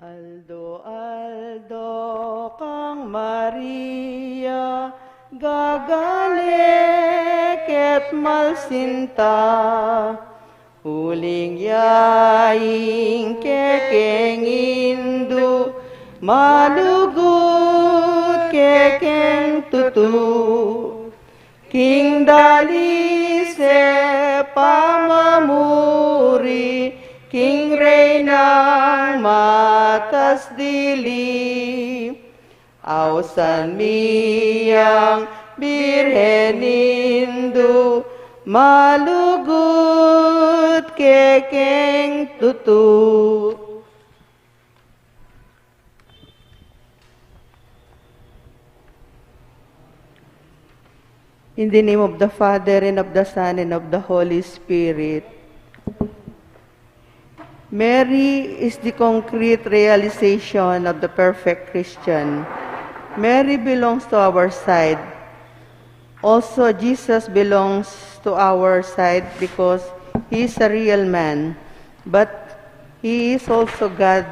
Aldo, Aldo kang Maria, gagale ket malsinta, huling yaing kekeng indu, malugut kekeng tutu, king dalise pamamuri, king reynang matas dili, ausan miyang birhen indu, malugut kekeng tutu. In the name of the Father, and of the Son, and of the Holy Spirit. Mary is the concrete realization of the perfect Christian. Mary belongs to our side. Also, Jesus belongs to our side because he is a real man, but he is also God.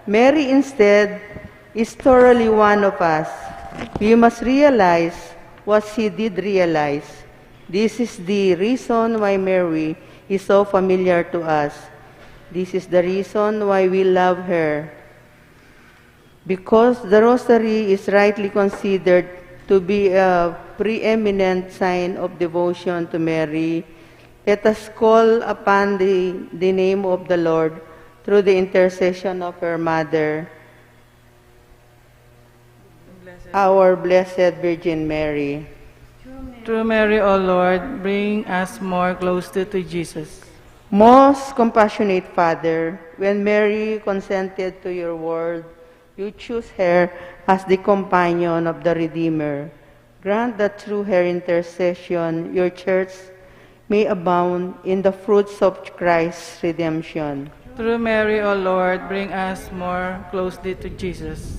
Mary instead is thoroughly one of us. We must realize what she did realize. This is the reason why Mary is so familiar to us. This is the reason why we love her. Because the Rosary is rightly considered to be a preeminent sign of devotion to Mary, let us call upon the name of the Lord through the intercession of her mother, our Blessed Virgin Mary. Through Mary, O Lord, bring us more closely to Jesus. Most compassionate Father, when Mary consented to your word, you choose her as the companion of the Redeemer. Grant that through her intercession, your church may abound in the fruits of Christ's redemption. Through Mary, O Lord, bring us more closely to Jesus.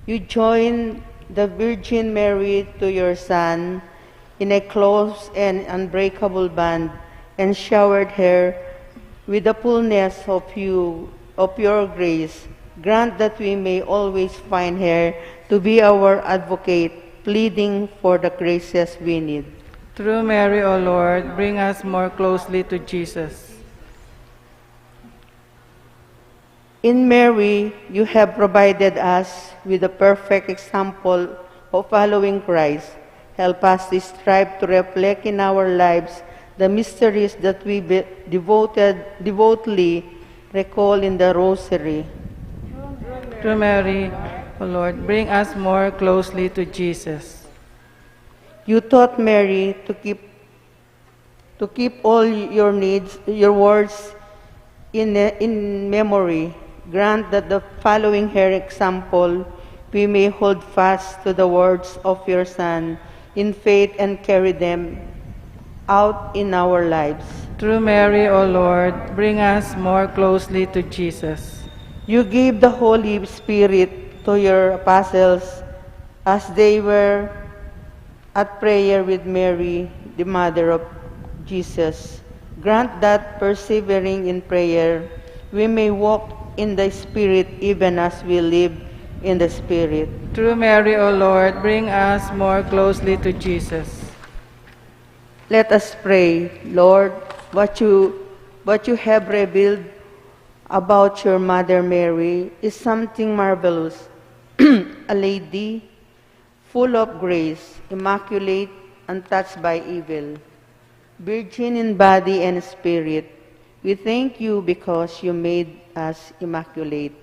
You join the Virgin Mary to your Son in a close and unbreakable bond, and showered her with the fullness of your grace. Grant that we may always find her to be our advocate, pleading for the graces we need. Through Mary, O Lord, bring us more closely to Jesus. In Mary, you have provided us with a perfect example of following Christ. Help us to strive to reflect in our lives the mysteries that we devoutly recall in the Rosary. Through Mary, O Lord, bring us more closely to Jesus. You taught Mary to keep all your needs, your words in memory. Grant that the following her example, we may hold fast to the words of your Son in faith and carry them out in our lives. Through Mary, O Lord, bring us more closely to Jesus. You gave the Holy Spirit to your apostles as they were at prayer with Mary, the mother of Jesus. Grant that, persevering in prayer, we may walk in the Spirit even as we live in the Spirit. Through Mary, O Lord, bring us more closely to Jesus. Let us pray. Lord, what you have revealed about your Mother Mary is something marvelous. A lady full of grace, immaculate, untouched by evil, virgin in body and spirit. We thank you because you made us immaculate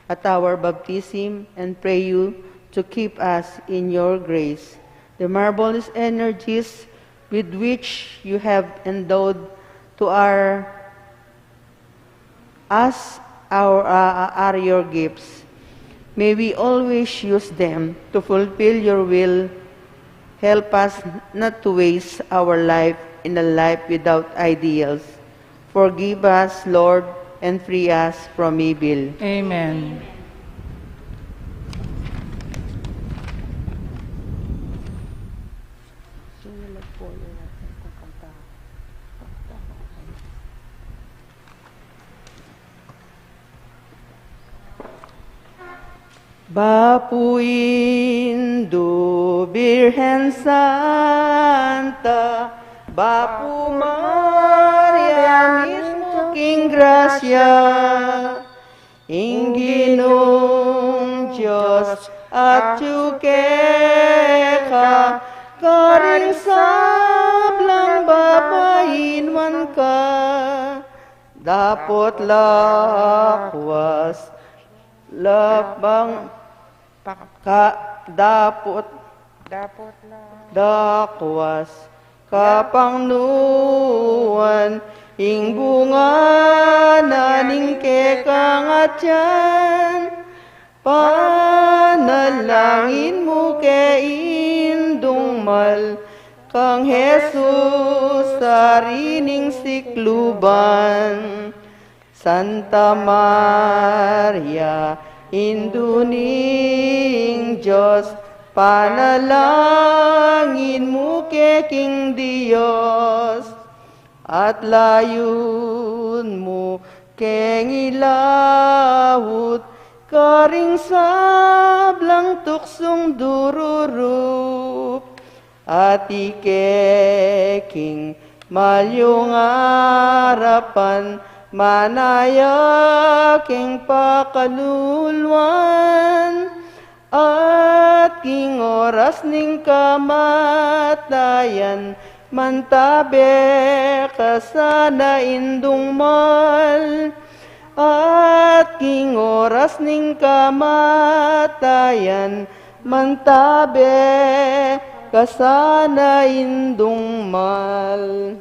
at our baptism, and pray you to keep us in your grace. The marvelous energies with which you have endowed to are your gifts. May we always use them to fulfill your will. Help us not to waste our life in a life without ideals. Forgive us, Lord, and free us from evil. Amen. Bapuin du Virgen Santa, Bapu Maria mismo King Gracia, Inginong Diyos at Chukeka, karing sablang babayin man ka, dapot lakwas, labang ka, dapot dakwas, kapangnuan, ing bunga naning kekangatyan, panalangin mo ke indong mal, kang Jesus sarining sikluban. Santa Maria, induning Diyos, panalangin mo ke King Diyos, at layun mo keng ilawot, karing sablang tuksong dururup, at ikeking malyong harapan, manaya king pakaluluan, at king oras ning kamatayan, mantabe ka sana indung mal, at king oras ning kamatayan, mantabe ka sana indung mal.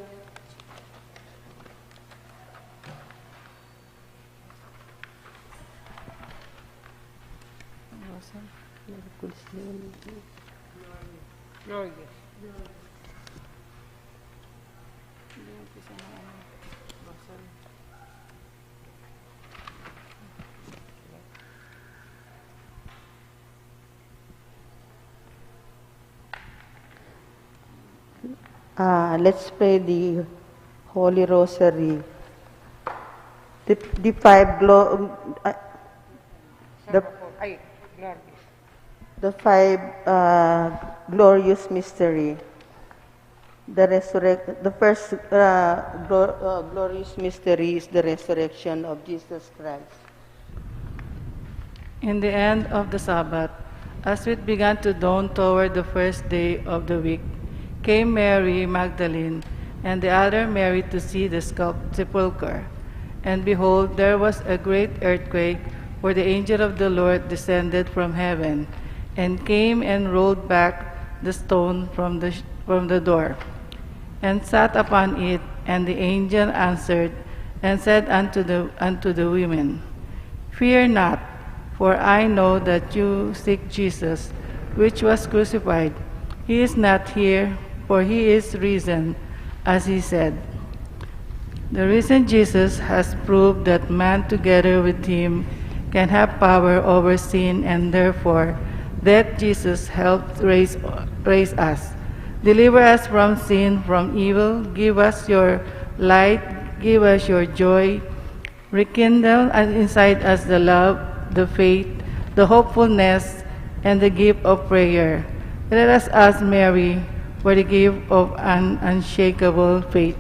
Let's pray the Holy Rosary. The five glorious mystery. The first glorious mystery is the resurrection of Jesus Christ. In the end of the Sabbath, as it began to dawn toward the first day of the week, came Mary Magdalene and the other Mary to see the sepulchre. And behold, there was a great earthquake, for the angel of the Lord descended from heaven, and came and rolled back the stone from the door, and sat upon it. And the angel answered and said unto the women, Fear not, for I know that you seek Jesus, which was crucified. He is not here, for he is risen, as he said. The risen Jesus has proved that man together with him can have power over sin, and therefore that Jesus helped raise us. Deliver us from sin, from evil. Give us your light. Give us your joy. Rekindle inside us the love, the faith, the hopefulness, and the gift of prayer. Let us ask Mary for the gift of an unshakable faith.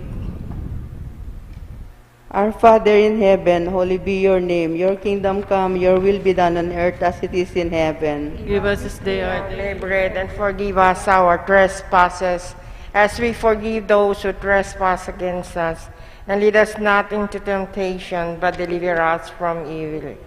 Our Father in heaven, holy be your name. Your kingdom come, your will be done on earth as it is in heaven. Give us this day our daily bread, and forgive us our trespasses, as we forgive those who trespass against us. And lead us not into temptation, but deliver us from evil.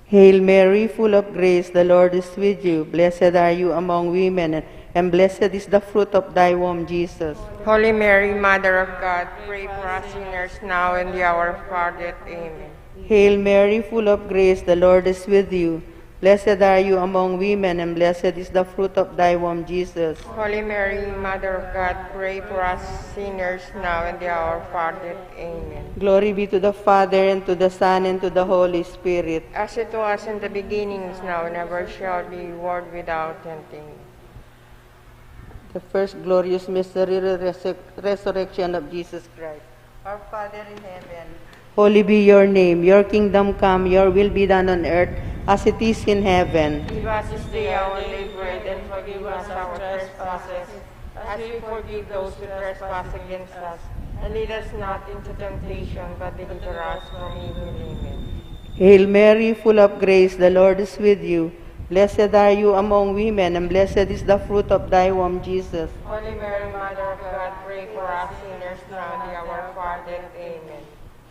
Hail Mary, full of grace, the Lord is with you. Blessed are you among women, and blessed is the fruit of thy womb, Jesus. Holy Mary, Mother of God, pray for us sinners now and the hour of our death. Amen. Hail Mary, full of grace, the Lord is with you. Blessed are you among women, and blessed is the fruit of thy womb, Jesus. Holy Mary, Mother of God, pray for us sinners now and the hour of our death. Amen. Glory be to the Father, and to the Son, and to the Holy Spirit. As it was in the beginning, is now, and ever shall be, world without ending. The first glorious mystery, resurrection of Jesus Christ. Our Father in heaven, holy be your name. Your kingdom come, your will be done on earth as it is in heaven. Give us this day our daily bread, and forgive us our trespasses, as we forgive those who trespass against us. And lead us not into temptation, but deliver us from evil. Amen. Hail Mary, full of grace, the Lord is with you. Blessed are you among women, and blessed is the fruit of thy womb, Jesus. Holy Mary, Mother of God, pray for us sinners now and at the hour of our death. Amen.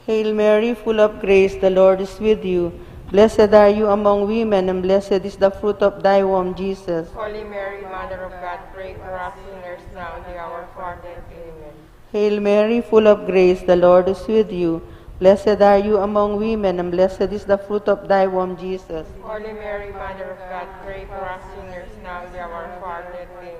Hail Mary, full of grace, the Lord is with you. Blessed are you among women, and blessed is the fruit of thy womb, Jesus. Holy Mary, Mother of God, pray for us sinners now and at the hour of our death. Amen. Hail Mary, full of grace, the Lord is with you. Blessed are you among women, and blessed is the fruit of thy womb, Jesus. Holy Mary, Mother of God, pray for us sinners now and at the hour of our death. Amen.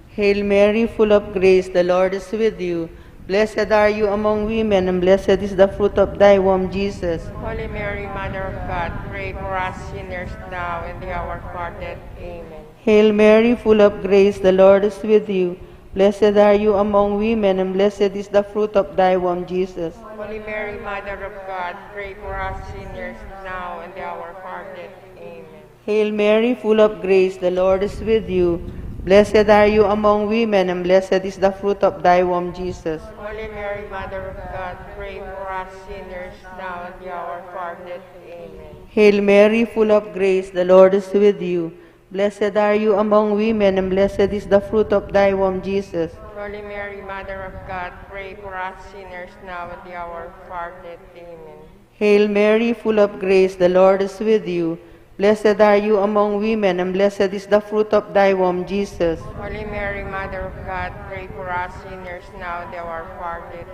Hail Mary, full of grace, the Lord is with you. Blessed are you among women, and blessed is the fruit of thy womb, Jesus. Holy Mary, Mother of God, pray for us sinners now and at the hour of our death. Amen. Hail Mary, full of grace, the Lord is with you. Blessed are you among women, and blessed is the fruit of thy womb, Jesus. Holy Mary, Mother of God, pray for us sinners now and at the hour of our death. Amen. Hail Mary, full of grace, the Lord is with you. Blessed are you among women, and blessed is the fruit of thy womb, Jesus. Holy Mary, Mother of God, pray for us sinners now and at the hour of our death. Amen. Hail Mary, full of grace, the Lord is with you. Blessed are you among women, and blessed is the fruit of thy womb, Jesus. Holy Mary, Mother of God, pray for us sinners now and at the hour of our death. Amen. Hail Mary, full of grace, the Lord is with you. Blessed are you among women, and blessed is the fruit of thy womb, Jesus. Holy Mary, Mother of God, pray for us sinners now and at the hour of our death.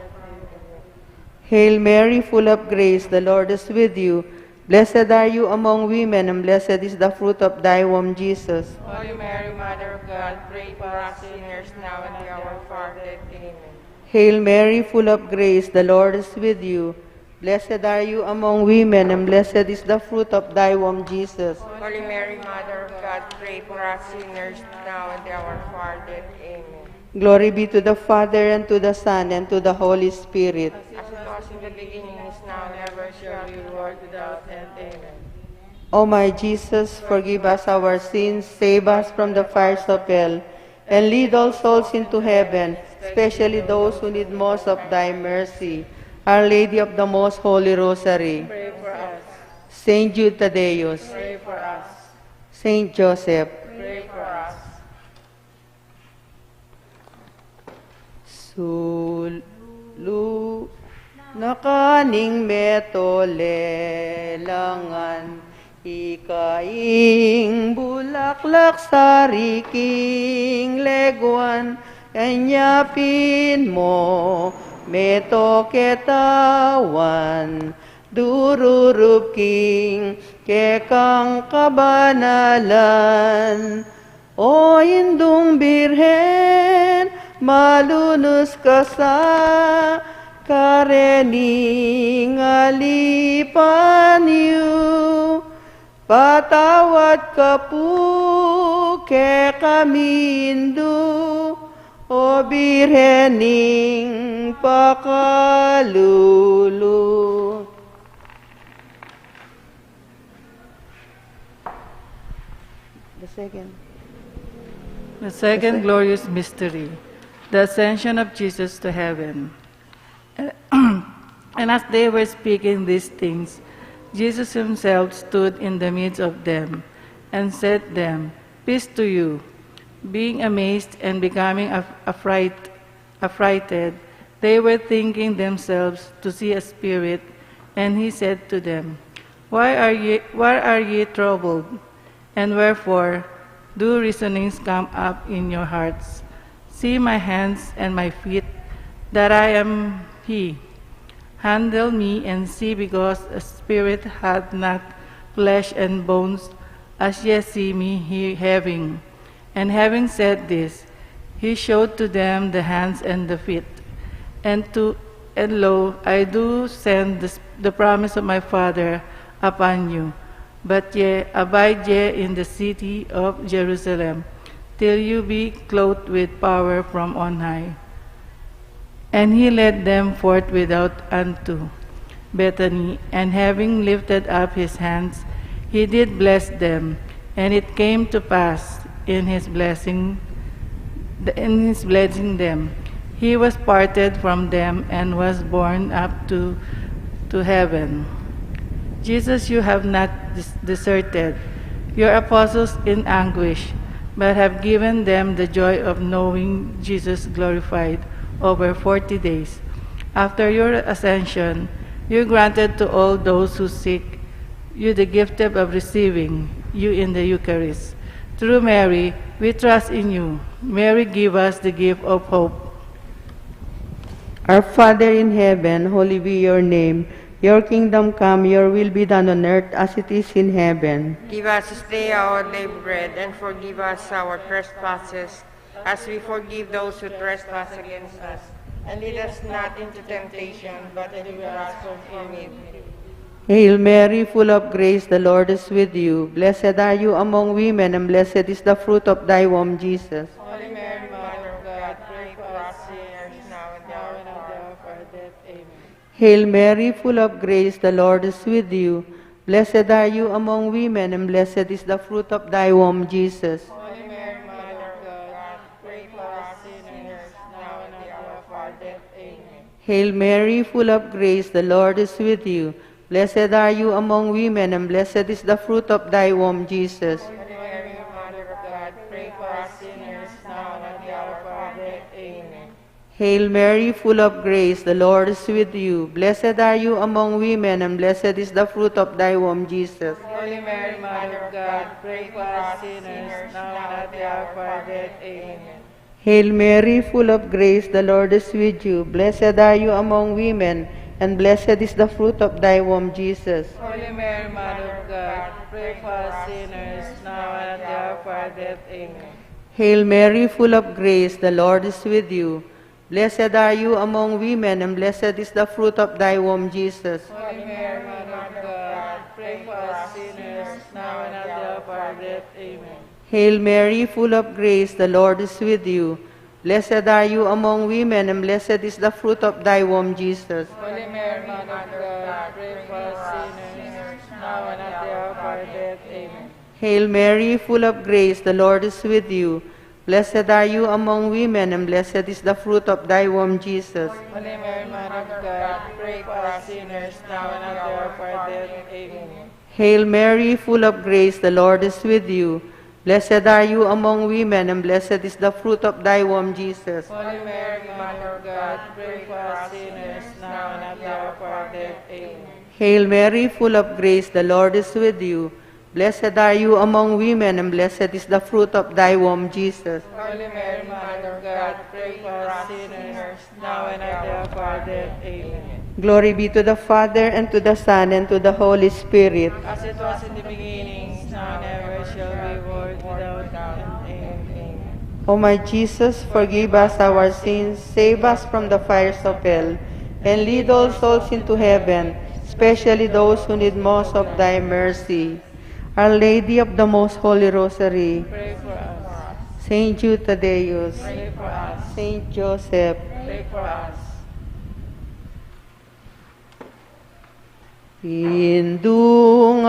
Hail Mary, full of grace, the Lord is with you. Blessed are you among women, and blessed is the fruit of thy womb, Jesus. Holy Mary, Mother of God, pray for us sinners now and at the hour of our death. Amen. Hail Mary, full of grace, the Lord is with you. Blessed are you among women, and blessed is the fruit of thy womb, Jesus. Holy Mary, Mother of God, pray for us sinners now and at the hour of our death. Amen. Glory be to the Father, and to the Son, and to the Holy Spirit. As it was in the beginning, is now, and ever shall be, world without end. Amen. O my Jesus, forgive us our sins, save us from the fires of hell, and lead all souls into heaven, especially those who need most of thy mercy. Our Lady of the Most Holy Rosary, Pray for us. Saint Jude Tadeus, Pray for us. Saint Joseph, Pray for us. Sulu nakaning metolelangan, ikaing bulaklak sa riking leguan, kanyapin mo meto ketawan, dururup king kekang kabanalan. O indung birhen, malunus ka sa karening alipan yu, patawad ka po ke kamindu, o birhening pakalulu. The second. The second glorious mystery, the ascension of Jesus to heaven. And as they were speaking these things, Jesus himself stood in the midst of them and said to them, "Peace to you." Being amazed and becoming affrighted, they were thinking themselves to see a spirit, and he said to them, why are ye troubled? And wherefore do reasonings come up in your hearts? See my hands and my feet, that I am he. Handle me and see, because a spirit hath not flesh and bones, as ye see me having. And having said this, he showed to them the hands and the feet. And lo, I do send the promise of my Father upon you. But ye abide ye in the city of Jerusalem, till you be clothed with power from on high. And he led them forth without unto Bethany, and having lifted up his hands, He did bless them, and it came to pass in his blessing them, he was parted from them and was borne up to heaven. Jesus, you have not deserted your apostles in anguish, but have given them the joy of knowing Jesus glorified over 40 days. After your ascension, you granted to all those who seek you the gift of receiving you in the Eucharist. Through Mary, we trust in you. Mary, give us the gift of hope. Our Father in heaven, holy be your name. Your kingdom come, your will be done on earth as it is in heaven. Give us this day our daily bread, and forgive us our trespasses, as we forgive those who trespass against us. And lead us not into temptation, but deliver us from evil. Hail Mary, full of grace, the Lord is with you. Blessed are you among women, and blessed is the fruit of thy womb, Jesus. Holy Mary, Mother of God, pray for us sinners, now and at the hour of our death. Amen. Hail Mary, full of grace, the Lord is with you. Blessed are you among women, and blessed is the fruit of thy womb, Jesus. Holy Mary, Mother of God, pray for us sinners, now and at the hour of our death. Amen. Hail Mary, full of grace, the Lord is with you. Blessed are you among women, and blessed is the fruit of thy womb, Jesus. Holy Mary, Mother of God, pray for us sinners, now and at the hour of our death. Amen. Hail Mary, full of grace, the Lord is with you. Blessed are you among women, and blessed is the fruit of thy womb, Jesus. Holy Mary, Mother of God, pray for us sinners, now and at the hour of our death. Amen. Hail Mary, full of grace, the Lord is with you. Blessed are you among women, and blessed is the fruit of thy womb, Jesus. Holy Mary, Mother of God, pray for us sinners, now and at the hour of our death. Amen. Hail Mary, full of grace, the Lord is with you. Blessed are you among women, and blessed is the fruit of thy womb, Jesus. Holy Mary, Mother of God, pray for us sinners, now and at the hour of our death. Amen. Hail Mary, full of grace, the Lord is with you. Blessed are you among women, and blessed is the fruit of thy womb, Jesus. Holy Mary, Mother of God, pray for us sinners, now and at the hour of our death. Amen. Hail Mary, full of grace, the Lord is with you. Blessed are you among women, and blessed is the fruit of thy womb, Jesus. Holy Mary, Mother of God, pray for us sinners, now and at the hour of our death. Amen. Hail Mary, full of grace, the Lord is with you. Blessed are you among women, and blessed is the fruit of thy womb, Jesus. Holy Mary, Mother of God, pray for us sinners, now and at the hour of our death. Amen. Hail Mary, full of grace, the Lord is with you. Blessed are you among women, and blessed is the fruit of thy womb, Jesus. Holy Mary, Mother of God, pray for us sinners, now and at the hour of our death. Amen. Glory be to the Father, and to the Son, and to the Holy Spirit. As it was in the beginning, now and ever shall be, world without end. Amen. O my Jesus, forgive us our sins, save us from the fires of hell, and lead all souls into heaven, especially those who need most of thy mercy. Our Lady of the Most Holy Rosary, Pray for us. Saint Jude Tadeus, Pray for us. Saint Joseph, Pray for us.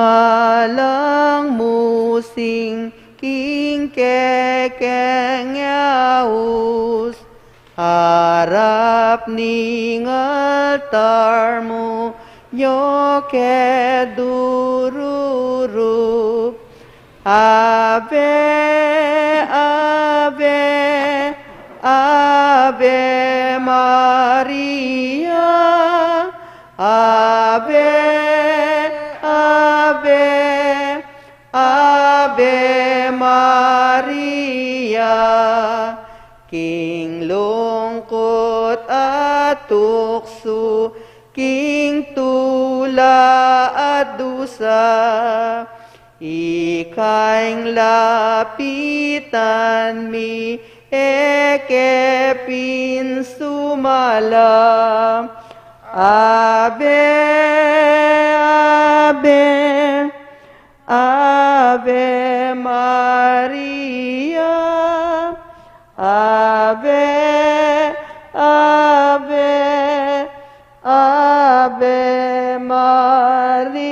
Pindungalang musing king kekeng yaus, harap ning altar mo nyo kedururup. Ave, Ave, Ave Maria, Ave, Ave, Ave Maria. King lungkot at tukso, King tula at dusa, Ikaing lapitan mi, ekepin sumala. Ave, Ave, Ave Maria, Ave, Ave, Ave Maria.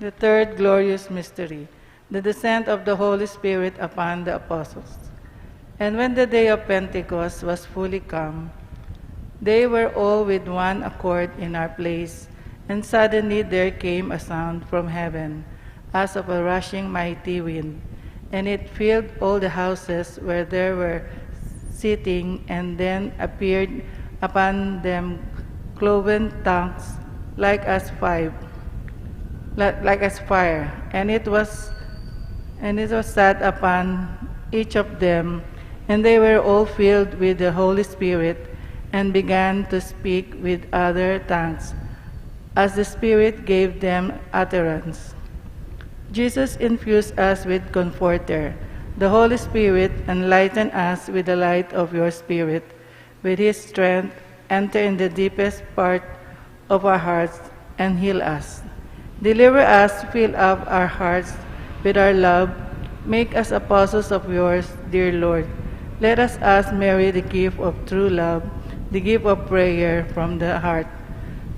The third glorious mystery, the descent of the Holy Spirit upon the apostles. And when the day of Pentecost was fully come, they were all with one accord in our place, and suddenly there came a sound from heaven, as of a rushing mighty wind, and it filled all the houses where they were sitting, and then appeared upon them cloven tongues like as fire, and it was sat upon each of them, and they were all filled with the Holy Spirit, and began to speak with other tongues, as the Spirit gave them utterance. Jesus infused us with Comforter, the Holy Spirit, enlighten us with the light of your Spirit, with his strength, enter in the deepest part of our hearts, and heal us. Deliver us, fill up our hearts with our love, make us apostles of yours, dear Lord. Let us ask Mary the gift of true love, the gift of prayer from the heart.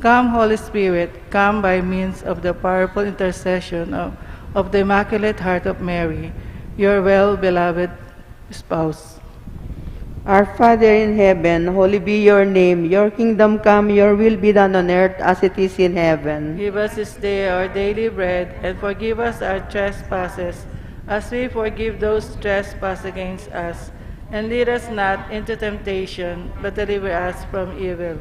Come, Holy Spirit, come by means of the powerful intercession of the Immaculate Heart of Mary, your well-beloved spouse. Our Father in heaven, holy be your name. Your kingdom come, your will be done on earth as it is in heaven. Give us this day our daily bread, and forgive us our trespasses, as we forgive those who trespass against us. And lead us not into temptation, but deliver us from evil.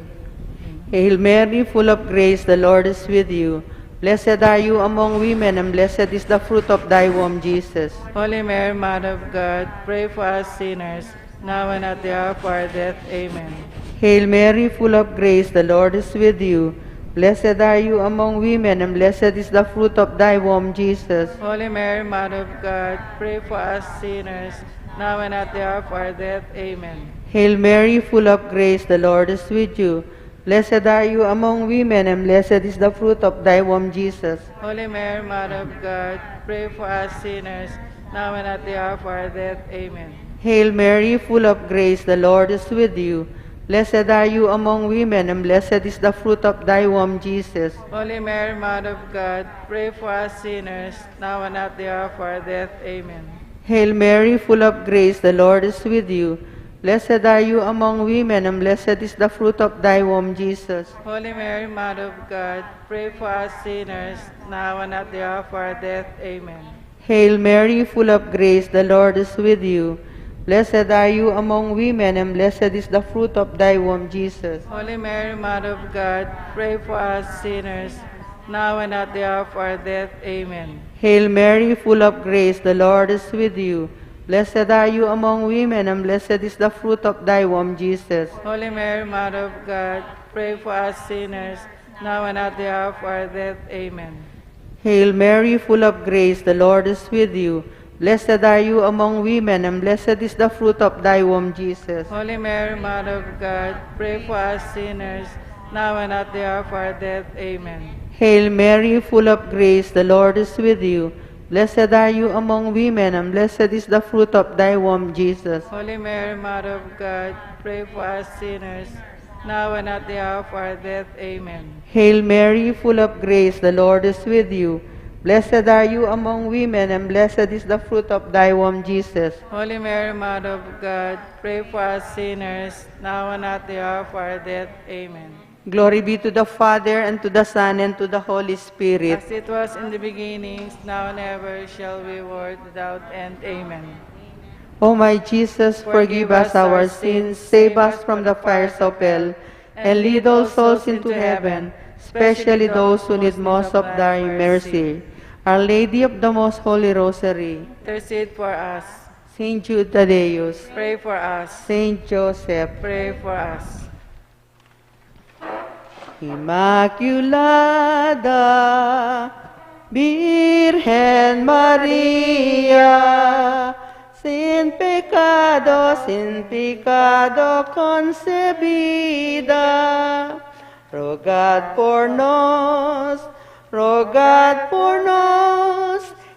Hail Mary, full of grace, the Lord is with you. Blessed are you among women, and blessed is the fruit of thy womb, Jesus. Holy Mary, Mother of God, pray for us sinners, now and at the hour of our death. Amen. Hail Mary, full of grace, the Lord is with you. Blessed are you among women, and blessed is the fruit of thy womb, Jesus. Holy Mary, Mother of God, pray for us sinners, now and at the hour of our death. Amen. Hail Mary, full of grace, the Lord is with you. Blessed are you among women, and blessed is the fruit of thy womb, Jesus. Holy Mary, Mother of God, pray for us sinners, now and at the hour of our death. Amen. Hail Mary, full of grace, the Lord is with you. Blessed are you among women, and blessed is the fruit of thy womb, Jesus. Holy Mary, Mother of God, pray for us sinners, now and at the hour of our death. Amen. Hail Mary, full of grace, the Lord is with you. Blessed are you among women, and blessed is the fruit of thy womb, Jesus. Holy Mary, Mother of God, pray for us sinners, now and at the hour of our death. Amen. Hail Mary, full of grace, the Lord is with you. Blessed are you among women, and blessed is the fruit of thy womb, Jesus. Holy Mary, Mother of God, pray for us sinners, now and at the hour of our death. Amen. Hail Mary, full of grace, the Lord is with you. Blessed are you among women, and blessed is the fruit of thy womb, Jesus. Holy Mary, Mother of God, pray for us sinners, now and at the hour of our death. Amen. Hail Mary, full of grace, the Lord is with you. Blessed are you among women, and blessed is the fruit of thy womb, Jesus. Holy Mary, Mother of God, pray for us sinners, now and at the hour of our death. Amen. Hail Mary, full of grace, the Lord is with you. Blessed are you among women, and blessed is the fruit of thy womb, Jesus. Holy Mary, Mother of God, pray for us sinners, now and at the hour of our death. Amen. Hail Mary, full of grace, the Lord is with you. Blessed are you among women, and blessed is the fruit of thy womb, Jesus. Holy Mary, Mother of God, pray for us sinners, now and at the hour of our death. Amen. Glory be to the Father, and to the Son, and to the Holy Spirit. As it was in the beginning, now and ever shall be, world without end. Amen. O my Jesus, forgive us our sins, save us from the fires of hell, and lead all souls into heaven, especially those who need most of thy mercy. Our Lady of the Most Holy Rosary, Intercede for us. Saint Jude Tadeus, Pray for us. Saint Joseph, Pray for us. Inmaculada Virgen María, sin pecado concebida, rogad por nos,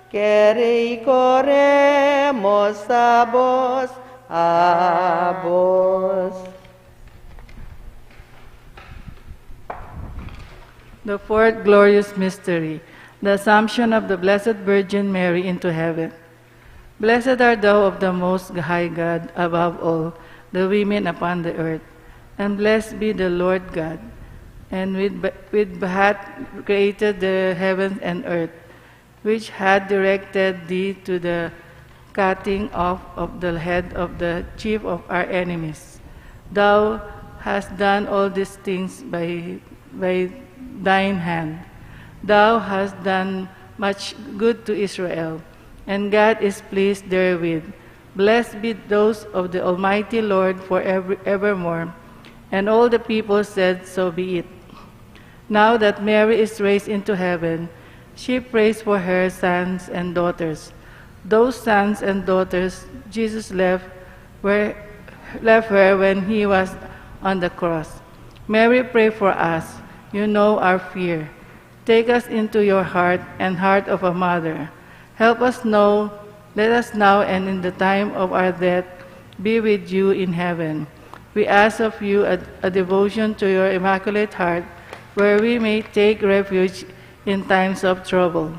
que recorremos a vos. The fourth glorious mystery, the Assumption of the Blessed Virgin Mary into heaven. Blessed art thou of the Most High God above all the women upon the earth, and blessed be the Lord God, and with hath created the heavens and earth, which had directed thee to the cutting off of the head of the chief of our enemies. Thou hast done all these things by thine hand. Thou hast done much good to Israel, and God is pleased therewith. Blessed be those of the Almighty Lord evermore. And all the people said, So be it. Now that Mary is raised into heaven, she prays for her sons and daughters. Those sons and daughters Jesus left her when he was on the cross. Mary, pray for us. You know our fear. Take us into your heart and heart of a mother. Let us now and in the time of our death be with you in heaven. We ask of you a devotion to your Immaculate Heart, where we may take refuge in times of trouble.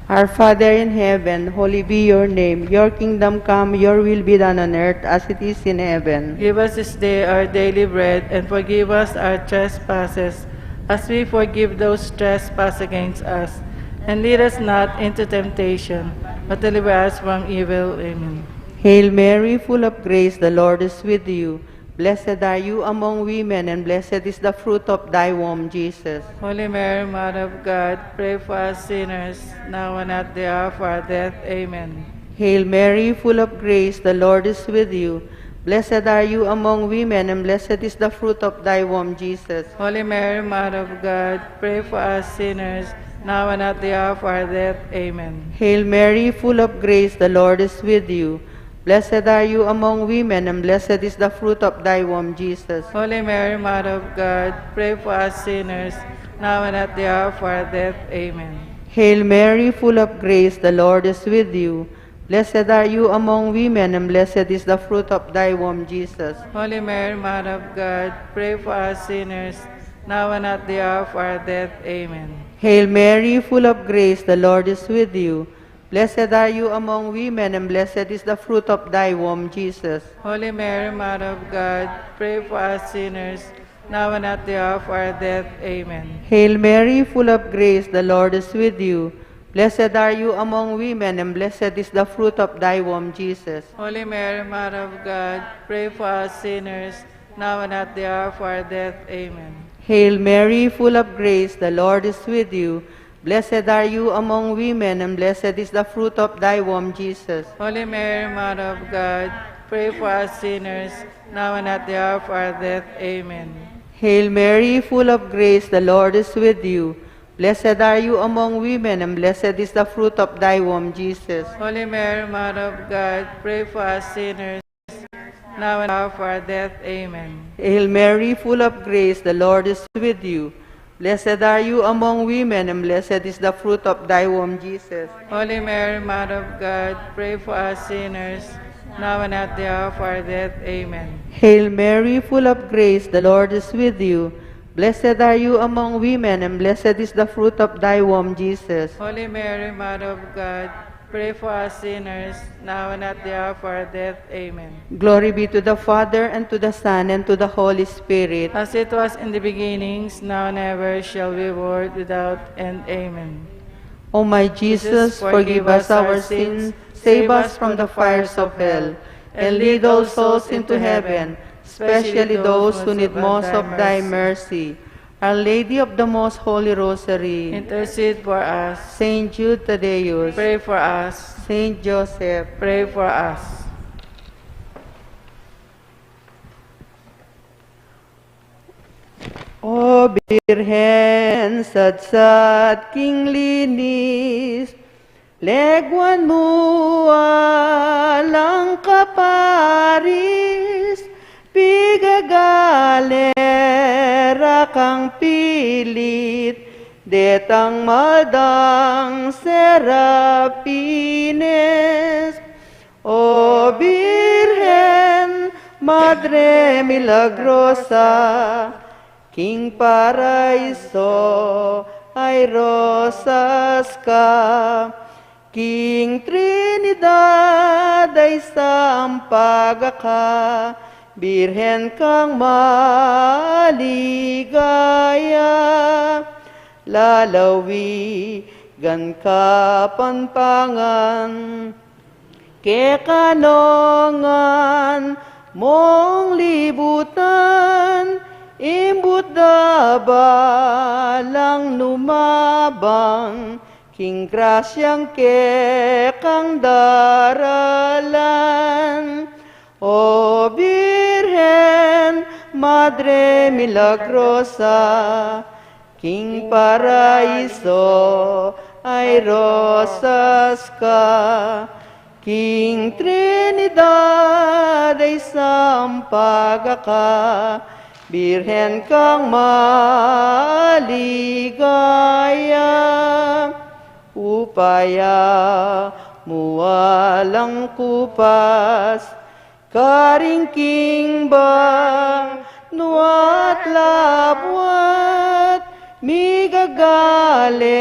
Our Father in heaven, holy be your name. Your kingdom come, your will be done on earth as it is in heaven. Give us this day our daily bread, and forgive us our trespasses, as we forgive those trespass against us. And lead us not into temptation, but deliver us from evil. Amen. Hail Mary, full of grace, the Lord is with you. Blessed are you among women, and blessed is the fruit of thy womb, Jesus. Holy Mary, Mother of God, pray for us sinners, now and at the hour of our death. Amen. Hail Mary, full of grace, the Lord is with you. Blessed are you among women, and blessed is the fruit of thy womb, Jesus. Holy Mary, Mother of God, pray for us sinners, now and at the hour of our death. Amen. Hail Mary, full of grace, the Lord is with you. Blessed are you among women, and blessed is the fruit of thy womb, Jesus. Holy Mary, Mother of God, pray for us sinners, now and at the hour of our death. Amen. Hail Mary, full of grace, the Lord is with you. Blessed are you among women, and blessed is the fruit of thy womb, Jesus. Holy Mary, Mother of God, pray for us sinners, now and at the hour of our death. Amen. Hail Mary, full of grace, the Lord is with you. Blessed are you among women, and blessed is the fruit of thy womb, Jesus. Holy Mary, Mother of God, pray for us sinners, now and at the hour of our death. Amen. Hail Mary, full of grace, the Lord is with you. Blessed are you among women, and blessed is the fruit of thy womb, Jesus. Holy Mary, Mother of God, pray for us sinners, now and at the hour of our death. Amen. Hail Mary, full of grace, the Lord is with you. Blessed are you among women, and blessed is the fruit of thy womb, Jesus. Holy Mary, Mother of God, pray for us sinners, now and at the hour of our death. Amen. Hail Mary, full of grace, the Lord is with you. Blessed are you among women, and blessed is the fruit of thy womb, Jesus. Holy Mary, Mother of God, pray for us sinners, now and at the hour of our death. Amen. Hail Mary, full of grace, the Lord is with you. Blessed are you among women, and blessed is the fruit of thy womb, Jesus. Holy Mary, Mother of God, pray for us sinners, now and at the hour of our death. Amen. Hail Mary, full of grace, the Lord is with you. Blessed are you among women, and blessed is the fruit of thy womb, Jesus. Holy Mary, Mother of God, pray for us sinners, now and at the hour of our death. Amen. Glory be to the Father, and to the Son, and to the Holy Spirit. As it was in the beginnings, now and ever shall be, world without end. Amen. O my Jesus, forgive us our sins, save us from the fires of hell, and lead all souls into heaven, especially those who need most of thy mercy. Our Lady of the Most Holy Rosary, Intercede for us. Saint Jude Tadeus, Pray for us. Saint Joseph, Pray for us. O Birhen sadsad king linis, legwan mo alang kaparis, pigagalera kang pilit, detang madang serapines. O Birhen, Madre Milagrosa, King Paraiso, ay rosas ka. King Trinidad ay sampaga ka, Birhen kang maligaya, lalawigan ka panpangan, kekanongan mong libutan, imbut dabalang numabang, King grasyang kekang daralan. O Birhen, Madre Milagrosa, King Paraiso ay rosas ka. King Trinidad ay sampaga ka, Birhen kang maligaya. Upaya muwalang kupas, karingking ba nuat labwat, migagale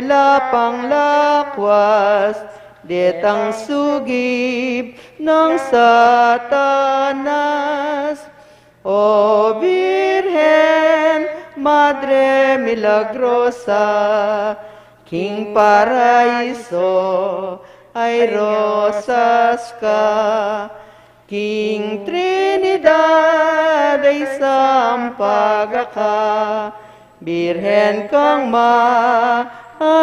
lapang lakwas, detang sugib ng Satanas. O Birhen, Madre Milagrosa, King Paraiso ay rosas ka. King Trinidad ay sampaga ka, Birhen kang maligaya.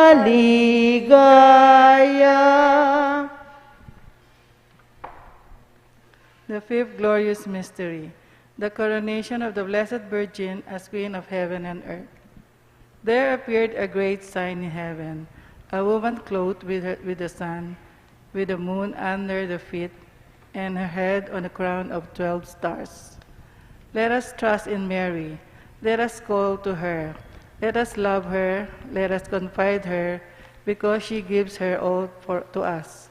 The fifth glorious mystery, the coronation of the Blessed Virgin as Queen of heaven and earth. There appeared a great sign in heaven, a woman clothed with the sun, with the moon under the feet, and her head on a crown of 12 stars. Let us trust in Mary. Let us call to her. Let us love her. Let us confide her, because she gives her all to us.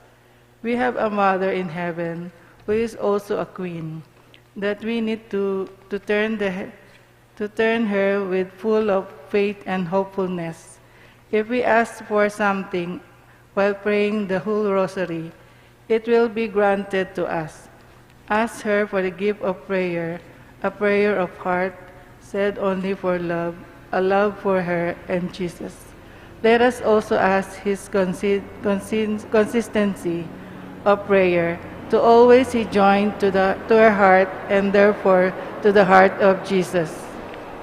We have a mother in heaven, who is also a queen, that we need to turn her with full of faith and hopefulness. If we ask for something while praying the whole rosary, it will be granted to us. Ask her for the gift of prayer, a prayer of heart, said only for love, a love for her and Jesus. Let us also ask his consistency of prayer, to always be joined to her heart and therefore to the heart of Jesus.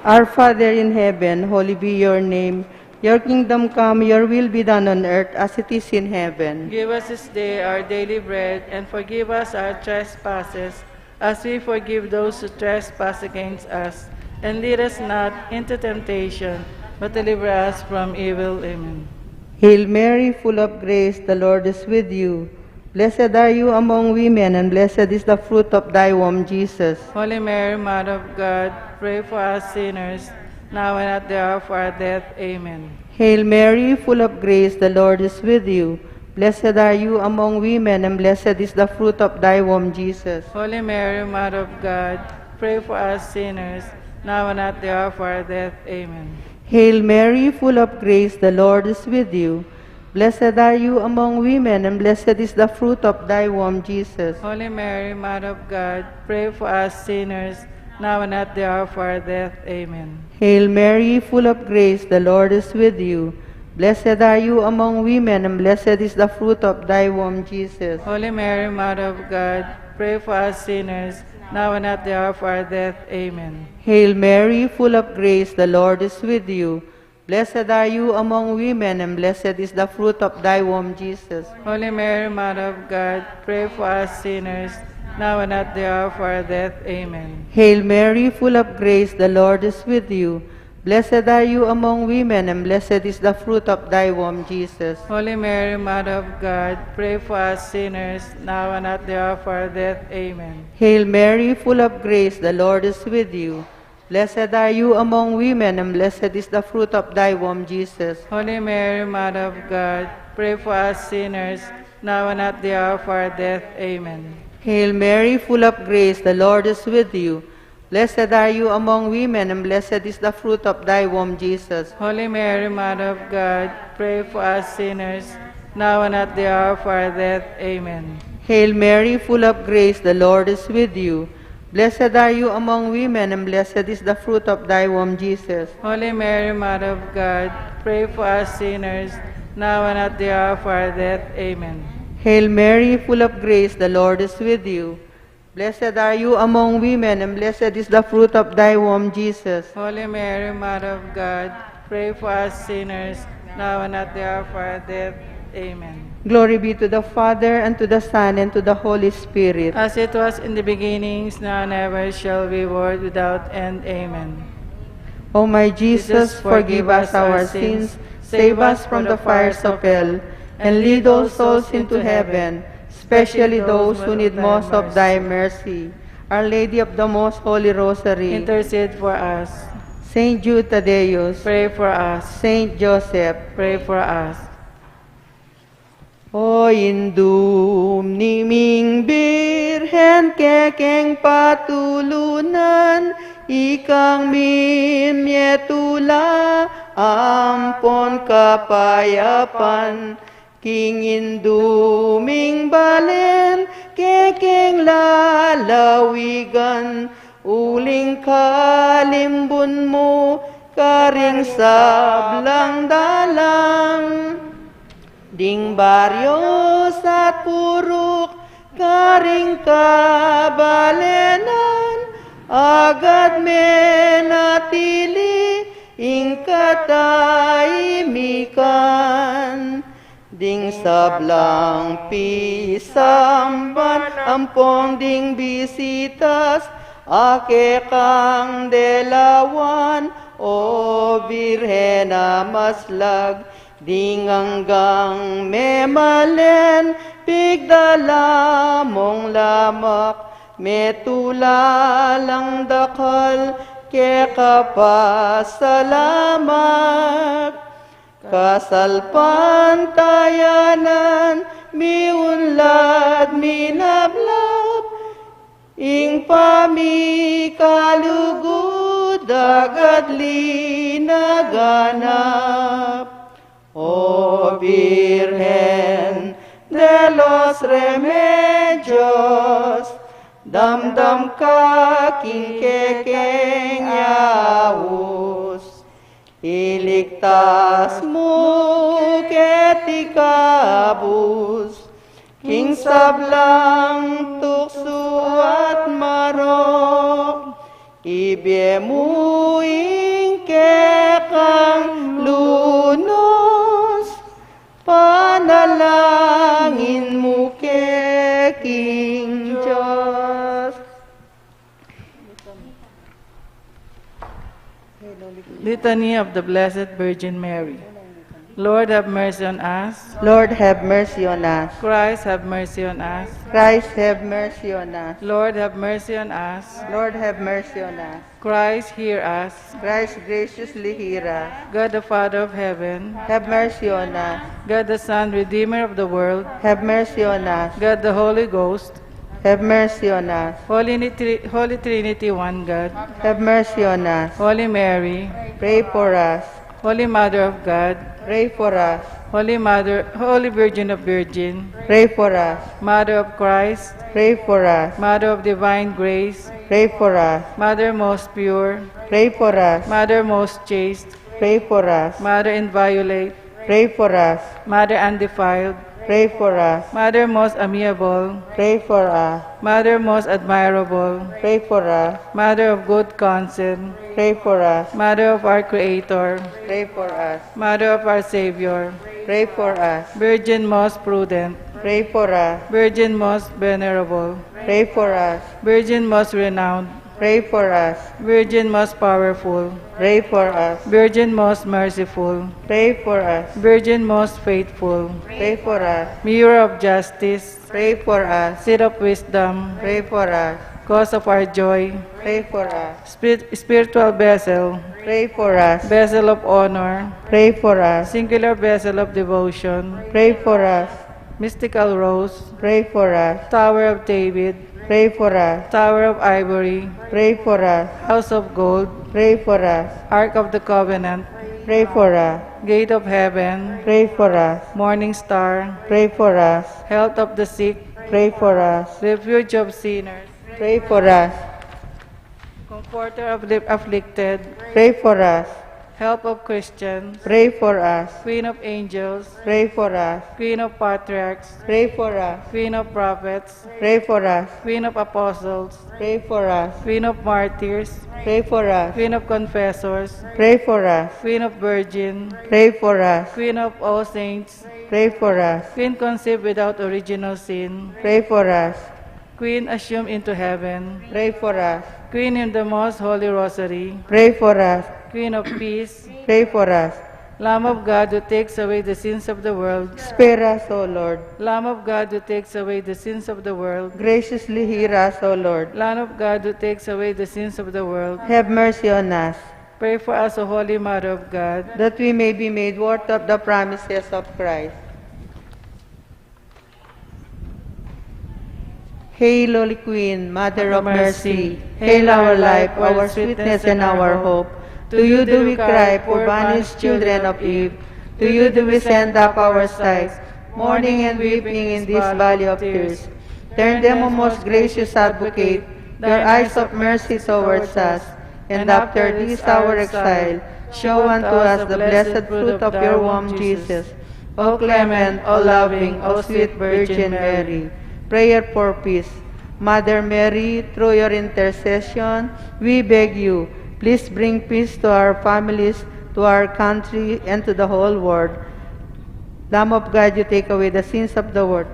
Our Father in heaven, holy be your name. Your kingdom come, your will be done on earth as it is in heaven. Give us this day our daily bread, and forgive us our trespasses, as we forgive those who trespass against us. And lead us not into temptation, but deliver us from evil. Amen. Hail Mary, full of grace, the Lord is with you. Blessed are you among women, and blessed is the fruit of thy womb, Jesus. Holy Mary, Mother of God, pray for us sinners, now and at the hour of our death. Amen. Hail Mary, full of grace, the Lord is with you. Blessed are you among women, and blessed is the fruit of thy womb, Jesus. Holy Mary, Mother of God, pray for us sinners, now and at the hour of our death. Amen. Hail Mary, full of grace, the Lord is with you. Blessed are you among women, and blessed is the fruit of thy womb, Jesus. Holy Mary, Mother of God, pray for us sinners, now and at the hour of our death. Amen. Hail Mary, full of grace, the Lord is with you. Blessed are you among women, and blessed is the fruit of thy womb, Jesus. Holy Mary, Mother of God, pray for us sinners, now and at the hour of our death. Amen. Hail Mary, full of grace, the Lord is with you. Blessed are you among women, and blessed is the fruit of thy womb, Jesus. Holy Mary, Mother of God, pray for us sinners, now and at the hour of our death. Amen. Hail Mary, full of grace, the Lord is with you. Blessed are you among women, and blessed is the fruit of thy womb, Jesus. Holy Mary, Mother of God, pray for us sinners, now and at the hour of our death. Amen. Hail Mary, full of grace, the Lord is with you. Blessed are you among women, and blessed is the fruit of thy womb, Jesus. Holy Mary, Mother of God, pray for us sinners, now and at the hour of our death. Amen. Hail Mary, full of grace, the Lord is with you. Blessed are you among women, and blessed is the fruit of thy womb, Jesus. Holy Mary, Mother of God, pray for us sinners, now and at the hour of our death. Amen. Hail Mary, full of grace, the Lord is with you. Blessed are you among women, and blessed is the fruit of thy womb, Jesus. Holy Mary, Mother of God, pray for us sinners, now and at the hour of our death. Amen. Hail Mary, full of grace, the Lord is with you. Blessed are you among women, and blessed is the fruit of thy womb, Jesus. Holy Mary, Mother of God, pray for us sinners, now and at the hour of our death. Amen. Glory be to the Father, and to the Son, and to the Holy Spirit. As it was in the beginnings, now and ever shall be, world without end. Amen. O my Jesus, forgive us our sins, save us from the fires of hell, and lead all souls into heaven, especially those who need most of thy mercy. Our Lady of the Most Holy Rosary, Intercede for us. Saint Jude Tadeus, Pray for us. Saint Joseph, Pray for us. O indum niming birhen kekeng patulunan, ikang mimyetula ampon kapayapan, king induming balen kekeng lalawigan, uling kalimbun mo karing sablang dalang. Ding baryo sa purok, karing kabalenan, agad menatili, ing katahimikan. Ding sablang pisamban, ampong ding bisitas, ake kang delawan, o birhena maslag. Dinganggang memalen, pigdala mong lamak, metulalang dakal, ke kapasalamat. Kasalpan tayanan, miunlad minablab, ing pamikalugod, agad linaganap. O Virgen de los Remedios, damdam ka king kekenyaus, iligtas mo ketikabus, king sablang tukso at marok, ibyemuing kekang lunos, panalangin mo kay King Diyos. Litany of the Blessed Virgin Mary. Lord, have mercy on us. Lord, have mercy on us. Christ, have mercy on us. Christ, have mercy on us. Lord, have mercy on us. Lord, have mercy on us. Christ, hear us. Christ, graciously hear us. God, the Father of heaven. Have mercy on us. God, the Son, Redeemer of the world. Have mercy on us. God, the Holy Ghost. Have mercy on us. Holy Trinity, one God. Have mercy on us. Holy Mary. Pray for us. Holy Mother of God. Pray for us. Holy Virgin of Virgin. Pray for us. Mother of Christ. Pray for us. Mother of divine grace. Pray for us. Mother most pure. Pray for us. Mother most chaste. Pray for us. Mother inviolate. Pray for us. Mother undefiled. Pray for us. Mother most amiable. Pray for us. Mother most admirable. Pray for us. Mother of good counsel. Pray for us. Mother of our Creator. Pray for us. Mother of our Savior. Pray for us. Virgin most prudent. Pray for us. Virgin most venerable. Pray for us. Virgin most renowned. Pray for us. Virgin most powerful. Pray for us. Virgin most merciful. Pray for us. Virgin most faithful. Pray for us. Mirror of justice. Pray for us. Seat of wisdom. Pray for us. Cause of our joy. Pray for us. Spiritual vessel. Pray for us. Vessel of honor. Pray for us. Singular vessel of devotion. Pray for us. Mystical Rose, pray for us. Tower of David, Pray for us. Tower of Ivory, Pray for us. House of Gold, Pray for us. Ark of the Covenant, Pray for us. Gate of Heaven, Pray for us. Morning Star, Pray for us. Health of the Sick, Pray for us. Refuge of Sinners, Pray for us. Comforter of the Afflicted, Pray for us. Help of Christians, Pray for us. Queen of Angels, Pray for us. Queen of Patriarchs, Pray for us. Queen of Prophets, Pray for us. Queen of Apostles, Pray for us. Queen of Martyrs, Pray for us. Queen of Confessors, Pray for us. Queen of Virgin, Pray for us. Queen of all saints, Pray for us. Queen conceived without original sin, Pray for us. Queen assumed into heaven, Pray for us. Queen in the most holy rosary, Pray for us. Queen of peace, Pray for us. Lamb of God who takes away the sins of the world, Spare us, O Lord. Lamb of God who takes away the sins of the world, Graciously hear us, O Lord. Lamb of God who takes away the sins of the world, Have mercy on us, pray for us, O Holy Mother of God, that we may be made worthy of the promises of Christ. Hail, Holy Queen, Mother of Mercy. Hail our life, our sweetness, and our hope. To you do we cry, poor banished children of Eve. To you do we send up our sighs, mourning and weeping in this valley of tears. Turn them, O most gracious Advocate, your eyes of mercy towards us, and after this our exile, show unto us the blessed fruit of your womb, Jesus. O clement, O loving, O sweet Virgin Mary. Prayer for peace. Mother Mary, through your intercession, we beg you, please bring peace to our families, to our country, and to the whole world. Lamb of God, you take away the sins of the world.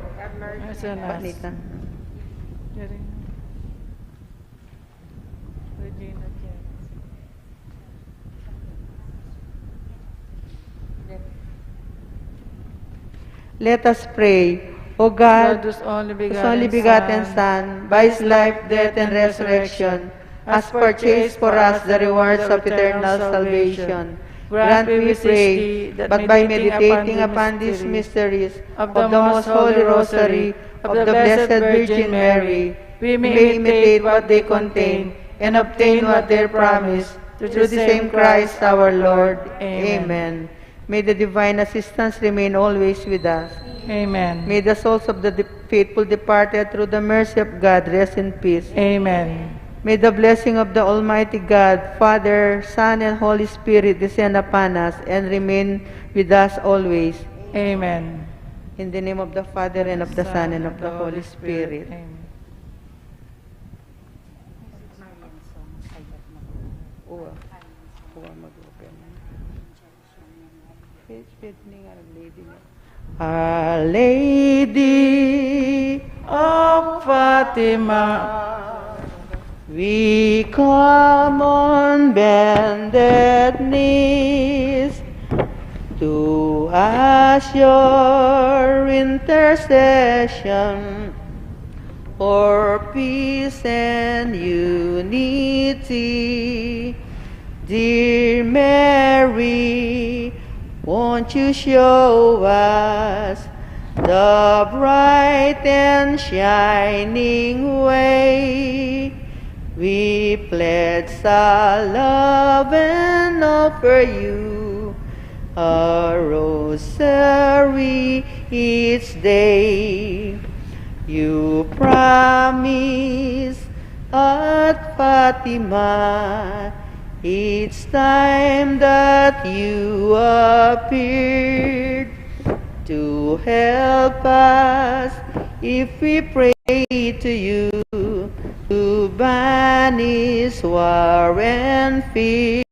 mercy on us. Panitan. Let us pray. O God, whose only whose only begotten Son, by his life, death, and resurrection, has purchased for us the rewards of eternal salvation. Grant, we pray, that by meditating upon these mysteries of the most holy rosary of the Blessed Virgin Mary, we may imitate what they contain and obtain what they promise, through the same Christ our Lord. Amen. May the divine assistance remain always with us. Amen. May the souls of the faithful departed through the mercy of God rest in peace. Amen. May the blessing of the Almighty God, Father, Son, and Holy Spirit descend upon us and remain with us always. Amen. In the name of the Father, and of the Son, and of the Holy Spirit. Amen. Our Lady Of Fatima, we come on bended knees to ask your intercession for peace and unity. Dear Mary, won't you show us the bright and shining way? We pledge our love and offer you a rosary each day. You promise at Fatima each time that you appeared to help us if we pray to you, to banish war and fear.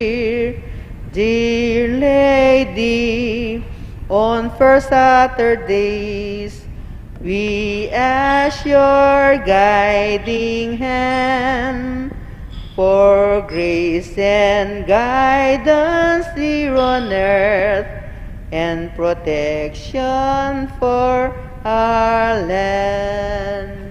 Dear Lady, on first Saturdays, we ask your guiding hand for grace and guidance here on earth, and protection for our land.